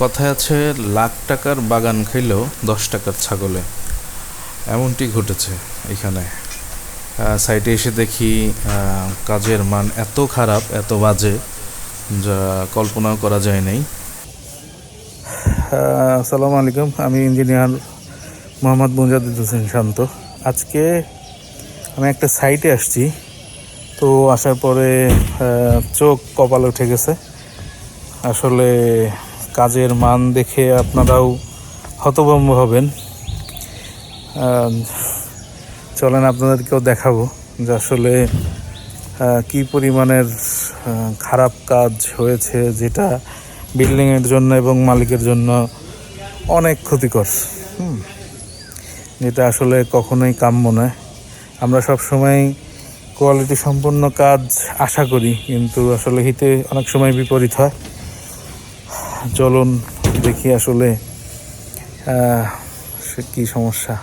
কথায় আছে লাখ টাকার বাগান খাইলেও 10 টাকার ছাগলে। এমনটি ঘটেছে এখানে। সাইটে এসে দেখি কাজের মান এত খারাপ, এত বাজে, যা কল্পনাও করা যায় নাই। আসসালামু আলাইকুম, আমি ইঞ্জিনিয়ার মোহাম্মদ মুজাদ্দিদ হোসেন শান্ত। আজকে আমি একটা সাইটে আসছি, তো আসার পরে চোখ কপালে উঠে গেছে। আসলে কাজের মান দেখে আপনারাও হতভম্ব হবেন। চলেন আপনাদেরকেও দেখাবো যে আসলে কী পরিমাণের খারাপ কাজ হয়েছে, যেটা বিল্ডিংয়ের জন্য এবং মালিকের জন্য অনেক ক্ষতিকর। যেটা আসলে কখনোই কাম্য নয়। আমরা সব সময় কোয়ালিটি সম্পন্ন কাজ আশা করি, কিন্তু আসলে হিতে অনেক সময় বিপরীত হয়। চলুন দেখি আসলে কী সমস্যা।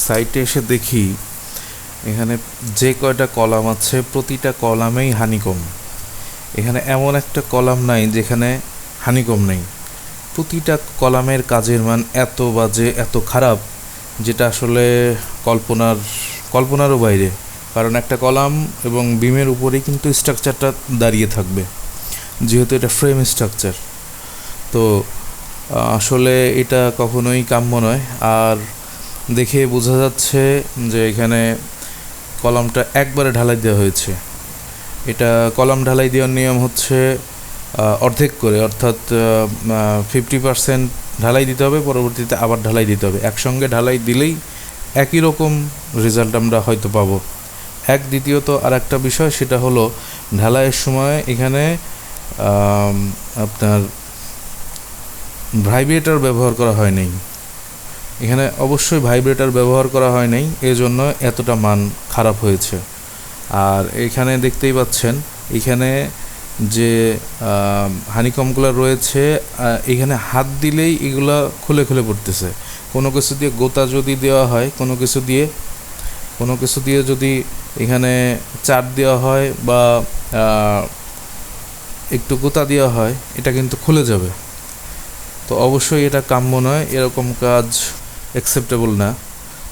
সাইটে এসে দেখি এখানে যে কয়টা কলাম আছে, প্রতিটা কলামেই হানিকম। এখানে এমন একটা কলাম নাই যেখানে হানিকম নেই। প্রতিটা কলামের কাজের মান এত বাজে, এত খারাপ, যেটা আসলে কল্পনারও বাইরে। কারণ একটা কলাম এবং বিমের উপরেই কিন্তু স্ট্রাকচারটা দাঁড়িয়ে থাকবে, যেহেতু এটা ফ্রেম স্ট্রাকচার। তো আসলে এটা কখনোই কাম্য নয়। আর দেখে বোঝা যাচ্ছে যে এখানে কলামটা একবারে ঢালাই দেওয়া হয়েছে। এটা কলাম ঢালাই দেওয়ার নিয়ম হচ্ছে অর্ধেক করে, অর্থাৎ 50% ঢালাই দিতে হবে, পরবর্তীতে আবার ঢালাই দিতে হবে। একসঙ্গে ঢালাই দিলেই একই রকম রেজাল্ট আমরা হয়তো পাবো। দ্বিতীয়ত আর একটা বিষয়, সেটা হলো ঢালাইয়ের সময় এখানে আপনার ভাইব্রেটর ব্যবহার করা হয় নাই। এখানে অবশ্যই ভাইব্রেটর ব্যবহার করা হয় নাই, এজন্য এতটা মান খারাপ হয়েছে। আর এখানে দেখতেই পাচ্ছেন, এখানে যে হানিকমগুলো রয়েছে, এখানে হাত দিলেই এগুলা খুলে খুলে পড়তেছে। কোনো কিছু দিয়ে গোতা যদি দেওয়া হয়, কোনো কিছু দিয়ে যদি এখানে চাপ দেওয়া হয় বা একটু গোতা দেওয়া হয়, এটা কিন্তু খুলে যাবে। তো অবশ্যই এটা কাম্য নয়, এরকম কাজ অ্যাকসেপ্টেবল না।